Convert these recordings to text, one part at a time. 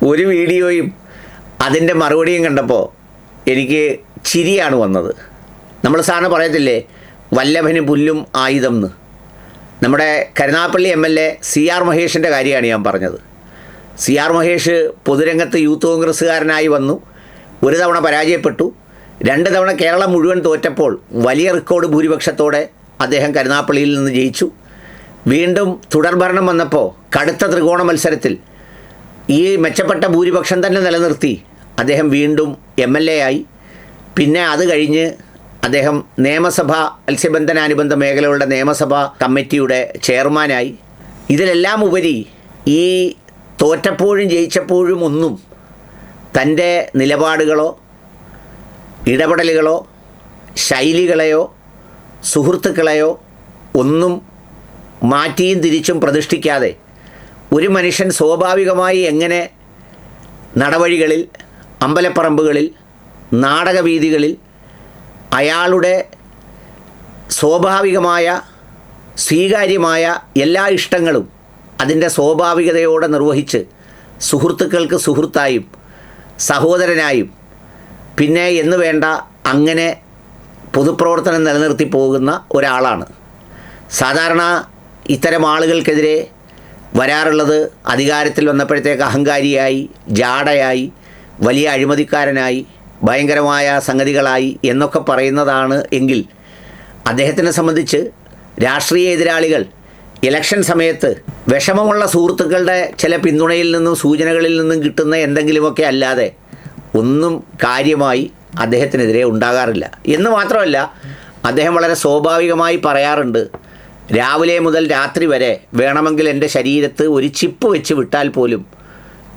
ഒരു വീഡിയോയും അതിൻ്റെ മറുപടിയും കണ്ടപ്പോൾ എനിക്ക് ചിരിയാണ് വന്നത്. നമ്മൾ സാറിന് പറയത്തില്ലേ വല്ലഭന് പുല്ലും ആയുധം എന്ന്. നമ്മുടെ കരുനാഗപ്പള്ളി MLA CR മഹേഷിൻ്റെ കാര്യമാണ് ഞാൻ പറഞ്ഞത്. CR മഹേഷ് പൊതുരംഗത്ത് യൂത്ത് കോൺഗ്രസ്സുകാരനായി വന്നു. ഒരു തവണ പരാജയപ്പെട്ടു. 2 തവണ കേരളം മുഴുവൻ തോറ്റപ്പോൾ വലിയ റെക്കോർഡ് ഭൂരിപക്ഷത്തോടെ അദ്ദേഹം കരുനാഗപ്പള്ളിയിൽ നിന്ന് ജയിച്ചു. വീണ്ടും തുടർഭരണം വന്നപ്പോൾ കടുത്ത ത്രികോണ മത്സരത്തിൽ ഈ മെച്ചപ്പെട്ട ഭൂരിപക്ഷം തന്നെ നിലനിർത്തി അദ്ദേഹം വീണ്ടും MLA ആയി. പിന്നെ അത് കഴിഞ്ഞ് അദ്ദേഹം നിയമസഭ മത്സ്യബന്ധനാനുബന്ധ മേഖലകളുടെ നിയമസഭാ കമ്മിറ്റിയുടെ ചെയർമാനായി. ഇതിലെല്ലാം ഉപരി ഈ തോറ്റപ്പോഴും ജയിച്ചപ്പോഴും ഒന്നും തൻ്റെ നിലപാടുകളോ ഇടപെടലുകളോ ശൈലികളെയോ സുഹൃത്തുക്കളെയോ ഒന്നും മാറ്റിയും തിരിച്ചും പ്രതിഷ്ഠിക്കാതെ ഒരു മനുഷ്യൻ സ്വാഭാവികമായി എങ്ങനെ നടവഴികളിൽ, അമ്പലപ്പറമ്പുകളിൽ, നാടകവീഥികളിൽ അയാളുടെ സ്വാഭാവികമായ സ്വീകാര്യമായ എല്ലാ ഇഷ്ടങ്ങളും അതിൻ്റെ സ്വാഭാവികതയോടെ നിർവഹിച്ച് സുഹൃത്തുക്കൾക്ക് സുഹൃത്തായും സഹോദരനായും പിന്നെ എന്ന് വേണ്ട അങ്ങനെ പൊതുപ്രവർത്തനം നിലനിർത്തി പോകുന്ന ഒരാളാണ്. സാധാരണ ഇത്തരം ആളുകൾക്കെതിരെ വരാറുള്ളത് അധികാരത്തിൽ വന്നപ്പോഴത്തേക്ക് അഹങ്കാരിയായി, ജാടയായി, വലിയ അഴിമതിക്കാരനായി, ഭയങ്കരമായ സംഗതികളായി എന്നൊക്കെ പറയുന്നതാണ്. എങ്കിൽ അദ്ദേഹത്തിനെ സംബന്ധിച്ച് രാഷ്ട്രീയ എതിരാളികൾ ഇലക്ഷൻ സമയത്ത് വിഷമമുള്ള സുഹൃത്തുക്കളുടെ ചില പിന്തുണയിൽ നിന്നും സൂചനകളിൽ നിന്നും കിട്ടുന്ന എന്തെങ്കിലുമൊക്കെ അല്ലാതെ ഒന്നും കാര്യമായി അദ്ദേഹത്തിനെതിരെ ഉണ്ടാകാറില്ല. എന്ന് മാത്രമല്ല, അദ്ദേഹം വളരെ സ്വാഭാവികമായി പറയാറുണ്ട്, രാവിലെ മുതൽ രാത്രി വരെ വേണമെങ്കിൽ എൻ്റെ ശരീരത്ത് ഒരു ചിപ്പ് വെച്ച് വിട്ടാൽ പോലും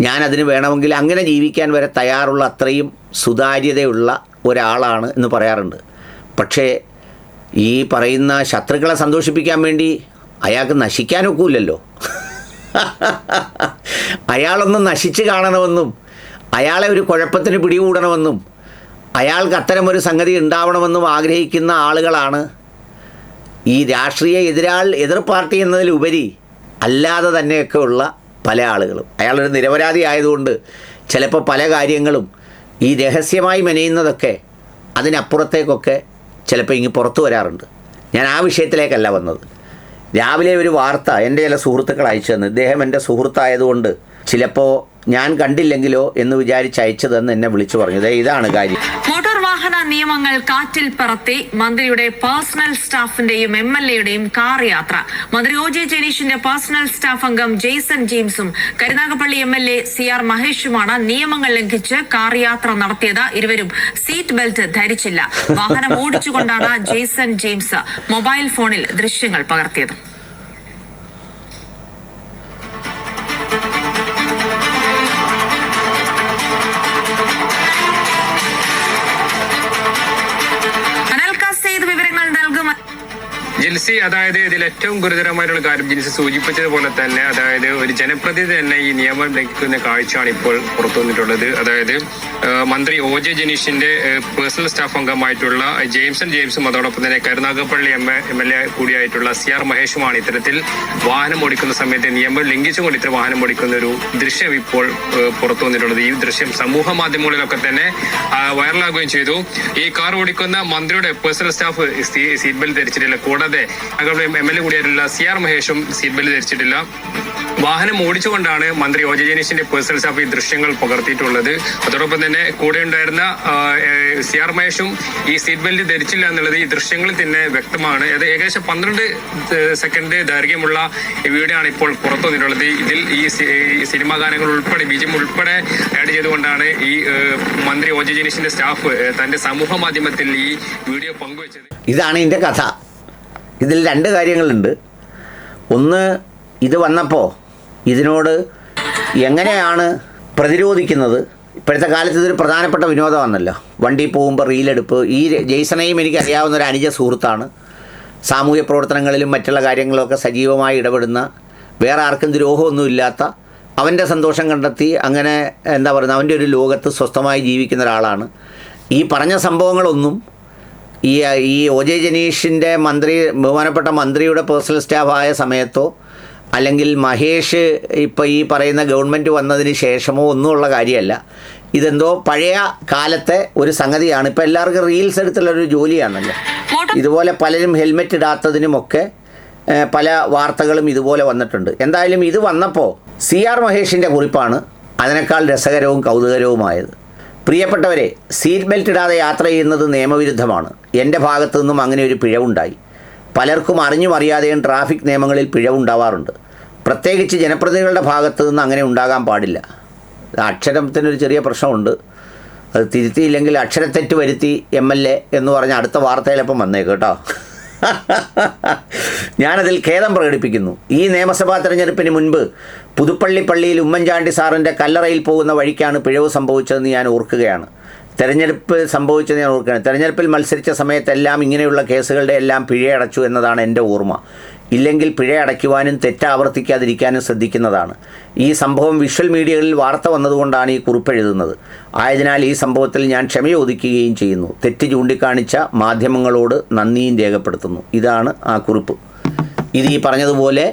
ഞാനതിന് വേണമെങ്കിൽ അങ്ങനെ ജീവിക്കാൻ വരെ തയ്യാറുള്ള അത്രയും സുതാര്യതയുള്ള ഒരാളാണ് എന്ന് പറയാറുണ്ട്. പക്ഷേ ഈ പറയുന്ന ശത്രുക്കളെ സന്തോഷിപ്പിക്കാൻ വേണ്ടി അയാൾക്ക് നശിക്കാനൊക്കില്ലല്ലോ. അയാളൊന്ന് നശിച്ച് കാണണമെന്നും അയാളെ ഒരു കുഴപ്പത്തിന് പിടികൂടണമെന്നും അയാൾക്ക് അത്തരമൊരു സംഗതി ഉണ്ടാവണമെന്നും ആഗ്രഹിക്കുന്ന ആളുകളാണ് ഈ രാഷ്ട്രീയ എതിർ പാർട്ടി എന്നതിലുപരി അല്ലാതെ തന്നെയൊക്കെ ഉള്ള പല ആളുകളും. അയാളൊരു നിരപരാധി ആയതുകൊണ്ട് ചിലപ്പോൾ പല കാര്യങ്ങളും ഈ രഹസ്യമായി മെനയുന്നതൊക്കെ അതിനപ്പുറത്തേക്കൊക്കെ ചിലപ്പോൾ ഇങ്ങ് പുറത്തു വരാറുണ്ട്. ഞാൻ ആ വിഷയത്തിലേക്കല്ല വന്നത്. രാവിലെ ഒരു വാർത്ത എൻ്റെ ചില സുഹൃത്തുക്കൾ അയച്ചു തന്നു. ഇദ്ദേഹം എൻ്റെ സുഹൃത്തായതുകൊണ്ട് ചിലപ്പോൾ ഞാൻ കണ്ടില്ലെങ്കിലോ എന്ന് വിചാരിച്ച് അയച്ചതെന്ന് എന്നെ വിളിച്ചു പറഞ്ഞു. ഇതാണ് കാര്യം. മോട്ടോർ വാഹന നിയമങ്ങൾ കാറ്റിൽ പറത്തി മന്ത്രിയുടെ പേഴ്സണൽ സ്റ്റാഫിന്റെയും MLAയുടെയും കാർ യാത്ര. മന്ത്രി OJ ജനീഷിന്റെ പേഴ്സണൽ സ്റ്റാഫ് അംഗം ജെയ്സൺ ജെയിംസും കരുനാഗപ്പള്ളി MLA CR മഹേഷുമാണ് നിയമങ്ങൾ ലംഘിച്ച് കാർ യാത്ര നടത്തിയത്. ഇരുവരും സീറ്റ് ബെൽറ്റ് ധരിച്ചില്ല. വാഹനം ഓടിച്ചുകൊണ്ടാണ് ജെയ്സൺ ജെയിംസ് മൊബൈൽ ഫോണിൽ ദൃശ്യങ്ങൾ പകർത്തിയത്. ജിൽസി, അതായത് ഇതിൽ ഏറ്റവും ഗുരുതരമായിട്ടുള്ള കാര്യം ജിൽസി സൂചിപ്പിച്ചതുപോലെ തന്നെ, അതായത് ഒരു ജനപ്രതിനിധി തന്നെ ഈ നിയമം ലംഘിക്കുന്ന കാഴ്ചയാണ് ഇപ്പോൾ പുറത്തു വന്നിട്ടുള്ളത്. അതായത് മന്ത്രി OJ ജനീഷിന്റെ പേഴ്സണൽ സ്റ്റാഫ് അംഗമായിട്ടുള്ള ജെയിംസൺ ജെയിംസും അതോടൊപ്പം തന്നെ കരുനാഗപ്പള്ളി MLA കൂടിയായിട്ടുള്ള CR മഹേഷുമാണ് ഇത്തരത്തിൽ വാഹനം ഓടിക്കുന്ന സമയത്ത് നിയമം ലംഘിച്ചുകൊണ്ട് ഇത്തരം വാഹനം ഓടിക്കുന്ന ഒരു ദൃശ്യം ഇപ്പോൾ പുറത്തു വന്നിട്ടുള്ളത്. ഈ ദൃശ്യം സമൂഹ മാധ്യമങ്ങളിലൊക്കെ തന്നെ വൈറലാകുകയും ചെയ്തു. ഈ കാർ ഓടിക്കുന്ന മന്ത്രിയുടെ പേഴ്സണൽ സ്റ്റാഫ് സീറ്റ് ബെൽറ്റ് ധരിച്ചിട്ടില്ല. കൂടാതെ MLA കൂടിയായിട്ടുള്ള CR മഹേഷും സീറ്റ് ബെൽറ്റ് ധരിച്ചിട്ടില്ല. വാഹനം ഓടിച്ചുകൊണ്ടാണ് മന്ത്രി OJ ജനീഷിന്റെ പേഴ്സണൽ സ്റ്റാഫ് ഈ ദൃശ്യങ്ങൾ പകർത്തിയിട്ടുള്ളത്. അതോടൊപ്പം തന്നെ കൂടെ ഉണ്ടായിരുന്ന CR മഹേഷും ഈ സീറ്റ് ബെൽറ്റ് ധരിച്ചില്ല എന്നുള്ളത് ഈ ദൃശ്യങ്ങളിൽ തന്നെ വ്യക്തമാണ്. അത് ഏകദേശം 12 സെക്കൻഡ് ദൈർഘ്യമുള്ള വീഡിയോ ആണ് ഇപ്പോൾ പുറത്തു വന്നിട്ടുള്ളത്. ഇതിൽ ഈ സിനിമാ ഗാനങ്ങൾ ഉൾപ്പെടെ BGM ഉൾപ്പെടെ ആഡ് ചെയ്തുകൊണ്ടാണ് ഈ മന്ത്രി OJ ജനീഷിന്റെ സ്റ്റാഫ് തന്റെ സമൂഹ മാധ്യമത്തിൽ ഈ വീഡിയോ പങ്കുവച്ചത്. ഇതാണ് ഇതിൻ്റെ കഥ. ഇതിൽ 2 കാര്യങ്ങളുണ്ട്. ഒന്ന്, ഇത് വന്നപ്പോൾ ഇതിനോട് എങ്ങനെയാണ് പ്രതിരോധിക്കുന്നത്. ഇപ്പോഴത്തെ കാലത്ത് ഇതൊരു പ്രധാനപ്പെട്ട വിനോദമാണല്ലോ. വണ്ടി പോകുമ്പോൾ റീലെടുപ്പ്. ഈ ജെയ്സണെയും എനിക്കറിയാവുന്ന ഒരു അനുജ സുഹൃത്താണ്. സാമൂഹ്യ പ്രവർത്തനങ്ങളിലും മറ്റുള്ള കാര്യങ്ങളൊക്കെ സജീവമായി ഇടപെടുന്ന, വേറെ ആർക്കും ദ്രോഹമൊന്നുമില്ലാത്ത, അവൻ്റെ സന്തോഷം കണ്ടെത്തി അങ്ങനെ എന്താ പറയുന്നത് അവൻ്റെ ഒരു ലോകത്ത് സ്വസ്ഥമായി ജീവിക്കുന്ന ഒരാളാണ്. ഈ പറഞ്ഞ സംഭവങ്ങളൊന്നും ഈ OJ ജനീഷിൻ്റെ ബഹുമാനപ്പെട്ട മന്ത്രിയുടെ പേഴ്സണൽ സ്റ്റാഫായ സമയത്തോ അല്ലെങ്കിൽ മഹേഷ് ഇപ്പോൾ ഈ പറയുന്ന ഗവൺമെൻറ് വന്നതിന് ശേഷമോ ഒന്നുമുള്ള കാര്യമല്ല. ഇതെന്തോ പഴയ കാലത്തെ ഒരു സംഗതിയാണ്. ഇപ്പോൾ എല്ലാവർക്കും റീൽസ് എടുത്തുള്ളൊരു ജോലിയാണല്ലോ. ഇതുപോലെ പലരും ഹെൽമെറ്റ് ഇടാത്തതിനുമൊക്കെ പല വാർത്തകളും ഇതുപോലെ വന്നിട്ടുണ്ട്. എന്തായാലും ഇത് വന്നപ്പോൾ CR മഹേഷിൻ്റെ കുറിപ്പാണ് അതിനേക്കാൾ രസകരവും കൗതുകരവുമായത്. പ്രിയപ്പെട്ടവരെ, സീറ്റ് ബെൽറ്റ് ഇടാതെ യാത്ര ചെയ്യുന്നത് നിയമവിരുദ്ധമാണ്. എൻ്റെ ഭാഗത്തു നിന്നും അങ്ങനെ ഒരു പിഴവുണ്ടായി. പലർക്കും അറിഞ്ഞും അറിയാതെയും ട്രാഫിക് നിയമങ്ങളിൽ പിഴവുണ്ടാവാറുണ്ട്. പ്രത്യേകിച്ച് ജനപ്രതിനിധികളുടെ ഭാഗത്തു നിന്ന് അങ്ങനെ ഉണ്ടാകാൻ പാടില്ല. അക്ഷരത്തിനൊരു ചെറിയ പ്രശ്നമുണ്ട്. അത് തിരുത്തിയില്ലെങ്കിൽ അക്ഷരത്തെറ്റ് വരുത്തി MLA എന്ന് പറഞ്ഞ അടുത്ത വാർത്തയിലപ്പം വന്നേക്കും കേട്ടോ. ഞാനതിൽ ഖേദം പ്രകടിപ്പിക്കുന്നു. ഈ നിയമസഭാ തെരഞ്ഞെടുപ്പിന് മുൻപ് പുതുപ്പള്ളി പള്ളിയിൽ ഉമ്മൻചാണ്ടി സാറിൻ്റെ കല്ലറയിൽ പോകുന്ന വഴിക്കാണ് പിഴവ് സംഭവിച്ചതെന്ന് ഞാൻ ഓർക്കുകയാണ്. തെരഞ്ഞെടുപ്പിൽ മത്സരിച്ച സമയത്തെല്ലാം ഇങ്ങനെയുള്ള കേസുകളുടെ എല്ലാം പിഴയടച്ചു എന്നതാണ് എൻ്റെ ഓർമ്മ. ഇല്ലെങ്കിൽ പിഴ അടയ്ക്കുവാനും തെറ്റാവർത്തിക്കാതിരിക്കാനും ശ്രദ്ധിക്കുന്നതാണ്. ഈ സംഭവം വിഷ്വൽ മീഡിയകളിൽ വാർത്ത വന്നതുകൊണ്ടാണ് ഈ കുറിപ്പെഴുതുന്നത്. ആയതിനാൽ ഈ സംഭവത്തിൽ ഞാൻ ക്ഷമ ചോദിക്കുകയും ചെയ്യുന്നു. തെറ്റ് ചൂണ്ടിക്കാണിച്ച മാധ്യമങ്ങളോട് നന്ദിയും രേഖപ്പെടുത്തുന്നു. ഇതാണ് ആ കുറിപ്പ്. ഇത് ഈ പറഞ്ഞതുപോലെ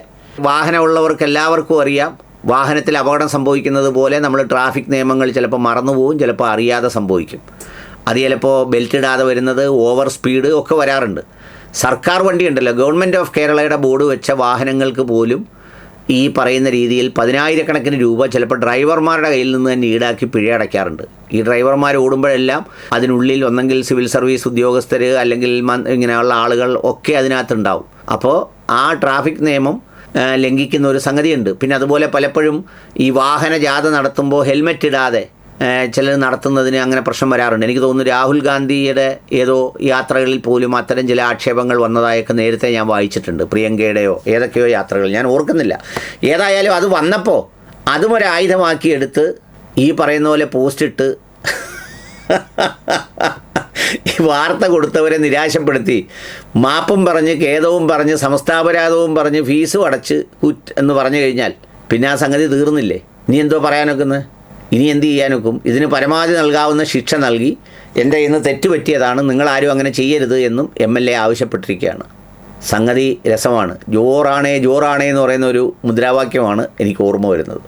വാഹനമുള്ളവർക്ക് എല്ലാവർക്കും അറിയാം, വാഹനത്തിൽ അപകടം സംഭവിക്കുന്നത് പോലെ നമ്മൾ ട്രാഫിക് നിയമങ്ങൾ ചിലപ്പോൾ മറന്നുപോകും, ചിലപ്പോൾ അറിയാതെ സംഭവിക്കും. അത് ചിലപ്പോൾ ബെൽറ്റ് ഇടാതെ വരുന്നത്, ഓവർ സ്പീഡ് ഒക്കെ വരാറുണ്ട്. സർക്കാർ വണ്ടി ഉണ്ടല്ലോ, ഗവൺമെൻറ് ഓഫ് കേരളയുടെ ബോർഡ് വെച്ച വാഹനങ്ങൾക്ക് പോലും ഈ പറയുന്ന രീതിയിൽ 10,000-കണക്കിന് രൂപ ചിലപ്പോൾ ഡ്രൈവർമാരുടെ കയ്യിൽ നിന്ന് തന്നെ ഈടാക്കി പിഴ അടയ്ക്കാറുണ്ട്. ഈ ഡ്രൈവർമാർ ഓടുമ്പോഴെല്ലാം അതിനുള്ളിൽ ഒന്നെങ്കിൽ സിവിൽ സർവീസ് ഉദ്യോഗസ്ഥർ അല്ലെങ്കിൽ ഇങ്ങനെയുള്ള ആളുകൾ ഒക്കെ അതിനകത്തുണ്ടാവും. അപ്പോൾ ആ ട്രാഫിക് നിയമം ലംഘിക്കുന്ന ഒരു സംഗതിയുണ്ട്. പിന്നെ അതുപോലെ പലപ്പോഴും ഈ വാഹന ജാഥ നടത്തുമ്പോൾ ഹെൽമെറ്റ് ഇടാതെ ചിലർ നടത്തുന്നതിന് അങ്ങനെ പ്രശ്നം വരാറുണ്ട്. എനിക്ക് തോന്നുന്നു രാഹുൽ ഗാന്ധിയുടെ ഏതോ യാത്രകളിൽ പോലും അത്തരം ചില ആക്ഷേപങ്ങൾ വന്നതായൊക്കെ നേരത്തെ ഞാൻ വായിച്ചിട്ടുണ്ട്. പ്രിയങ്കയുടെയോ ഏതൊക്കെയോ യാത്രകൾ ഞാൻ ഓർക്കുന്നില്ല. ഏതായാലും അത് വന്നപ്പോൾ അതും ഒരു ആയുധമാക്കി എടുത്ത് ഈ പറയുന്ന പോലെ പോസ്റ്റിട്ട് ഈ വാർത്ത കൊടുത്തവരെ നിരാശപ്പെടുത്തി മാപ്പും പറഞ്ഞ് ഖേദവും പറഞ്ഞ് സമസ്താപരാധവും പറഞ്ഞ് ഫീസും അടച്ച് എന്ന് പറഞ്ഞു കഴിഞ്ഞാൽ പിന്നെ ആ സംഗതി തീർന്നില്ലേ? ഇനി എന്തോ പറയാനൊക്കുന്നത്? ഇനി എന്ത് ചെയ്യാനൊക്കും? ഇതിന് പരമാവധി നൽകാവുന്ന ശിക്ഷ നൽകി എൻ്റെ ഇന്ന് തെറ്റുപറ്റിയതാണ്, നിങ്ങളാരും അങ്ങനെ ചെയ്യരുത് എന്നും MLA ആവശ്യപ്പെട്ടിരിക്കുകയാണ്. സംഗതി രസമാണ്. ജോറാണേ ജോറാണേ എന്ന് പറയുന്ന ഒരു മുദ്രാവാക്യമാണ് എനിക്ക് ഓർമ്മ വരുന്നത്.